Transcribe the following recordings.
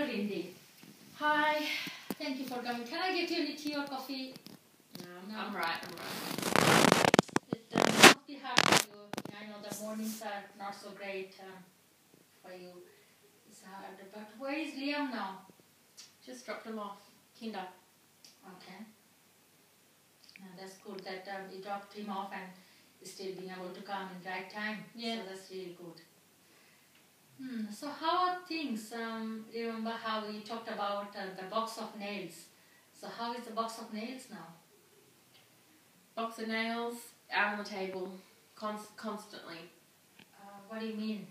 Lindy. Hi. Thank you for coming. Can I get you any tea or coffee? No. I'm right. It must be hard for you. I know the mornings are not so great for you. It's hard. But where is Liam now? Just dropped him off. Kinder. Okay. That's good that you dropped him off and still being able to come in right time. Yeah. So that's really good. So how are things? Remember how we talked about the box of nails. So how is the box of nails now? Box of nails out on the table constantly. What do you mean?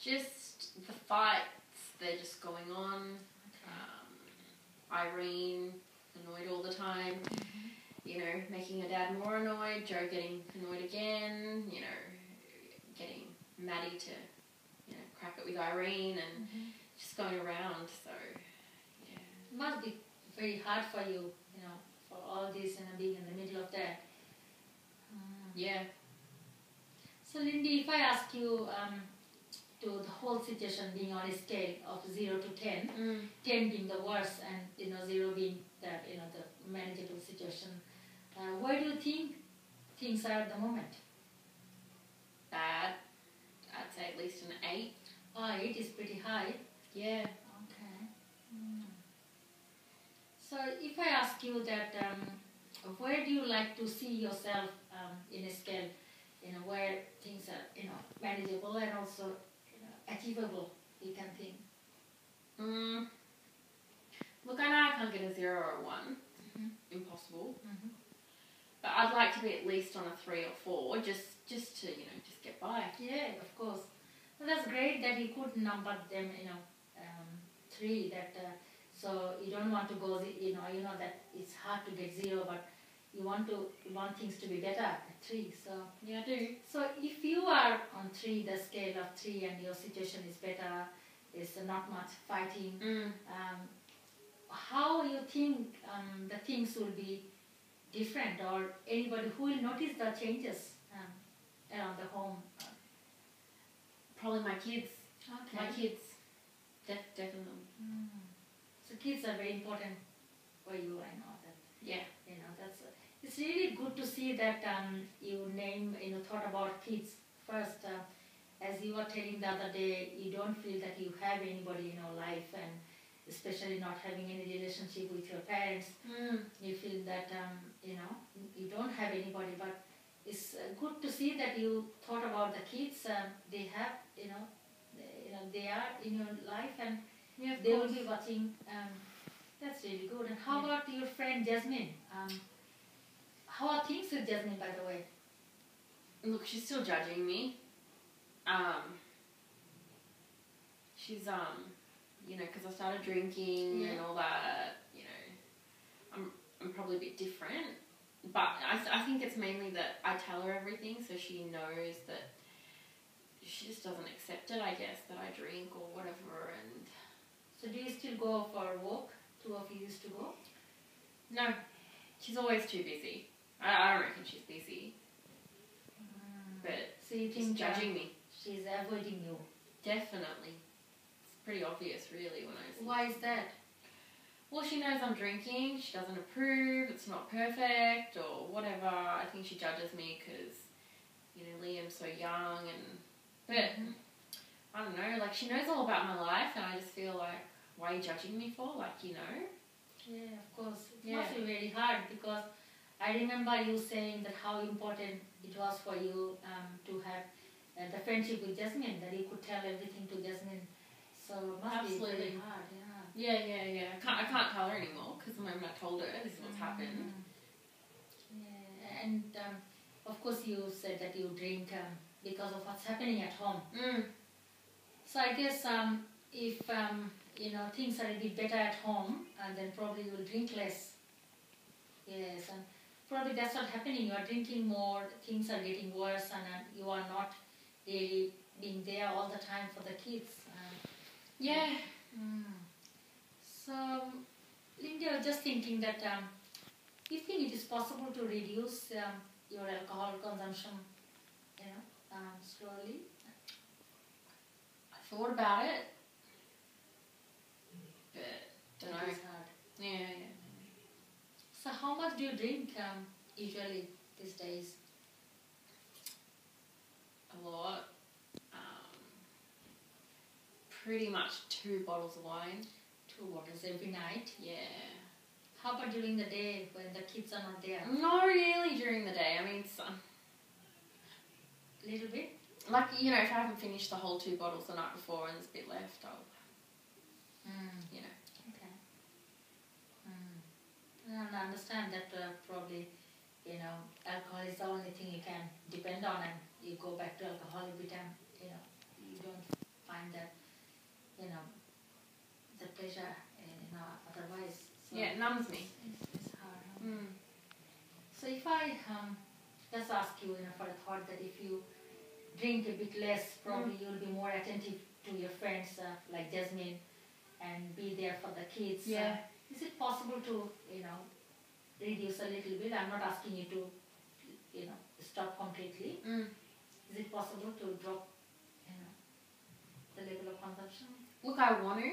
Just the fights. They're just going on. Okay. Irene annoyed all the time. You know, making her dad more annoyed. Joe getting annoyed again. You know, getting Maddie to crack it with Irene and just going around. So yeah. It must be very hard for you, for all this and being in the middle of that. Yeah. So Lindy, if I ask you to the whole situation being on a scale of 0 to 10, 10 being the worst and 0 being that the manageable situation, where do you think things are at the moment? Bad. I'd say at least an 8. 8 is pretty high. Yeah. Okay. So if I ask you that, where do you like to see yourself in a scale, where things are, manageable and also achievable, you can think? Look, I know I can't get a 0 or a 1. Impossible. But I'd like to be at least on a 3 or 4, just to just get by. Yeah, of course. Well, that's great that you could number them, 3. That so you don't want to go, you know that it's hard to get 0, but you want things to be better at 3. So yeah, I do. So if you are on 3, the scale of 3, and your situation is better, is not much fighting. How you think the things will be different, or anybody who will notice the changes around the home? Probably my kids. Okay. My kids. Definitely. So kids are very important for you, I know that. Yeah. That's it's really good to see that you thought about kids first. As you were telling the other day, you don't feel that you have anybody in your life, and especially not having any relationship with your parents. You feel that you don't have anybody, but it's good to see that you thought about the kids. They have they are in your life, and they will be watching. That's really good. And how about your friend Jasmine? How are things with Jasmine, by the way? Look, she's still judging me. She's because I started drinking and all that. I'm probably a bit different, but I think it's mainly that I tell her everything, so she knows that she just doesn't accept it, I guess, that I drink or whatever. And so do you still go for a walk? 2 of you used to go? No, she's always too busy. I don't reckon she's busy, but so you she's think judging me. She's avoiding you? Definitely. It's pretty obvious, really, when I see. Why is that? Well, she knows I'm drinking. She doesn't approve. It's not perfect or whatever. I think she judges me because, Liam's so young but I don't know, she knows all about my life, and I just feel like, why are you judging me for? Yeah, of course. It must be very hard, because I remember you saying that how important it was for you to have the friendship with Jasmine, that you could tell everything to Jasmine. So it must be very hard, Yeah. I can't tell her anymore, because the moment I told her, this is what's happened. Yeah, and of course you said that you drink because of what's happening at home. So I guess if things are a bit better at home, then probably you will drink less. Yes, and probably that's what's happening. You are drinking more, things are getting worse, and you are not really being there all the time for the kids. Yeah. So, Lindy, I was just thinking that you think it is possible to reduce your alcohol consumption, slowly? I thought about it. Yeah. So how much do you drink usually these days? A lot. Pretty much 2 bottles of wine. 2 bottles every night. Yeah. How about during the day when the kids are not there? Not really during the day. I mean, some. Little bit? Like, you know, if I haven't finished the whole 2 bottles the night before and there's a bit left, I'll, you know. Okay. And I understand that probably, you know, alcohol is the only thing you can depend on, and you go back to alcohol every time, you know, you don't find that, you know, the pleasure, you know, otherwise. So Yeah, it numbs me. It's hard. So if I just ask you, you know, for a thought that if you drink a bit less, probably you'll be more attentive to your friends like Jasmine and be there for the kids. Yeah. Is it possible to, you know, reduce a little bit? I'm not asking you to, you know, stop completely. Is it possible to drop, you know, the level of consumption? Look, I want to.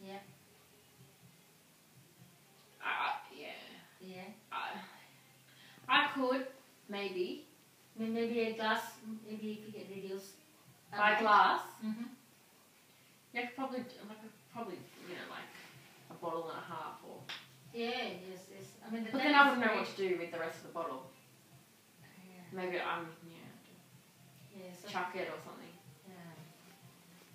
Yeah. Yeah. I could, maybe. Maybe a glass, maybe if you can reduce. By glass? Mm-hmm. Yeah, I could probably, you know, like a bottle and a half or... Yeah, yes. I mean, but then I wouldn't know what to do with the rest of the bottle. Yeah. Maybe So chuck it or something. Yeah.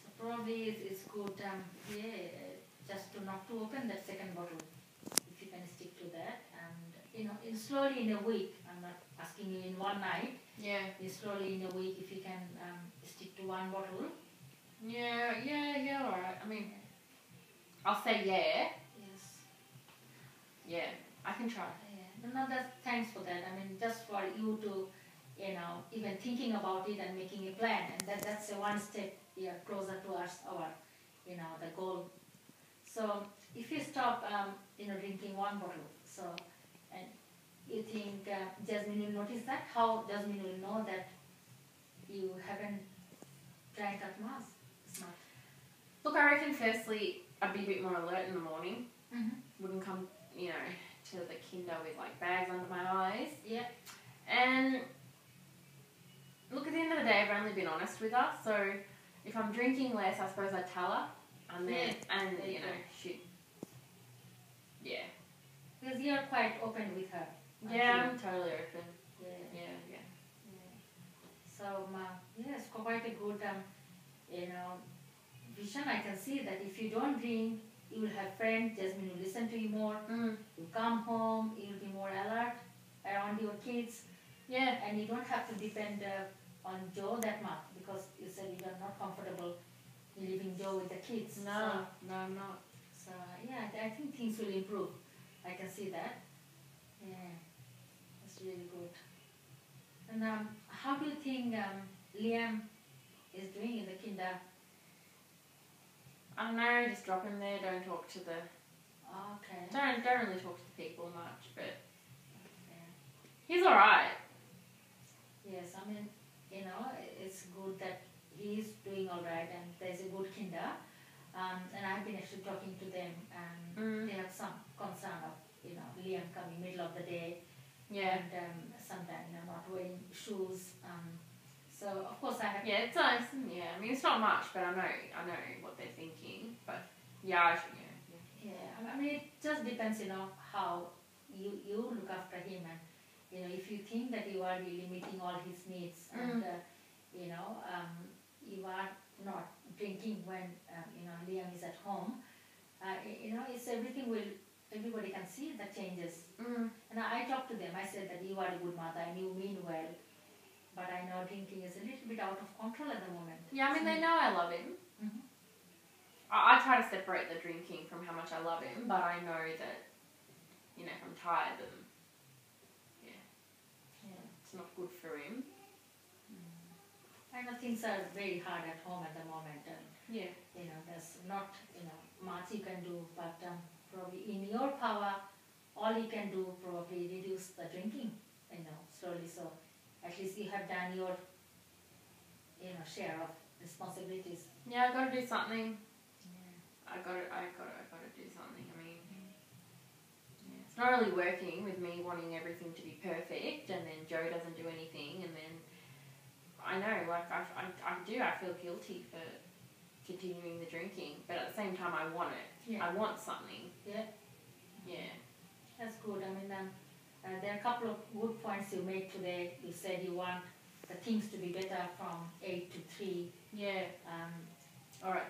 So probably it's good, just to not to open that second bottle, if you can stick to that, and you know, slowly in a week. I'm not asking you in one night. Yeah. Slowly in a week, if you can stick to 1 bottle. Yeah, all right. I mean, I'll say yeah. Yes. Yeah, I can try. Yeah. No, thanks for that. I mean, just for you to, you know, even thinking about it and making a plan, and that's a one step closer towards our, you know, the goal. So if you stop, you know, drinking 1 bottle, so, and you think Jasmine will notice that? How Jasmine will know that you haven't drank that much? Look, I reckon firstly I'd be a bit more alert in the morning. Wouldn't come, you know, to the kinder with like bags under my eyes. Yeah. And look, at the end of the day, I've only been honest with her. So if I'm drinking less, I suppose I'd tell her, and then you know, she'd. Yeah. Because you're quite open with her. Yeah, I'm totally open. Yeah. So yes, quite a good you know, vision. I can see that if you don't drink, you will have friends. Jasmine will listen to you more. You come home, you will be more alert around your kids. Yeah. And you don't have to depend on Joe that much, because you said you are not comfortable leaving Joe with the kids. No, I'm not. So yeah, I think things will improve. I can see that. Yeah, that's really good. And how do you think Liam is doing in the kinder? I don't know, just drop him there, don't talk to the... Okay. Don't really talk to the people much, but... Okay. He's alright. Yes, I mean, you know, it's good that he's doing alright and there's a good kinder. And I've been actually talking to them, and they have some concern of, you know, Liam coming middle of the day. Yeah. And sometimes, you know, not wearing shoes. So of course I have. Yeah, it's nice. Yeah, I mean it's not much, but I know what they're thinking. But yeah, Yeah, I mean it just depends, you know, how you look after him, and you know, if you think that you are really meeting all his needs, and you know, you are not drinking when you know, Liam is at home. You know, it's everybody can see the changes. And I talked to them. I said that you are a good mother and you mean well, but I know drinking is a little bit out of control at the moment. Yeah, I mean they know I love him. I try to separate the drinking from how much I love him, but I know that, you know, if I'm tired, then it's not good for him. I know things are very hard at home at the moment, and you know, there's not, you know, much you can do, but probably in your power, all you can do probably reduce the drinking, you know, slowly. So at least you have done your, you know, share of responsibilities. Yeah, I got to do something. Yeah. I got to do something. I mean, not really working with me wanting everything to be perfect, and then Joe doesn't do anything, and then I know, like, I feel guilty for continuing the drinking, but at the same time I want it. Yeah. I want something. Yeah. Yeah. That's good. I mean, there are a couple of good points you made today. You said you want the things to be better from 8 to 3. Yeah. All right.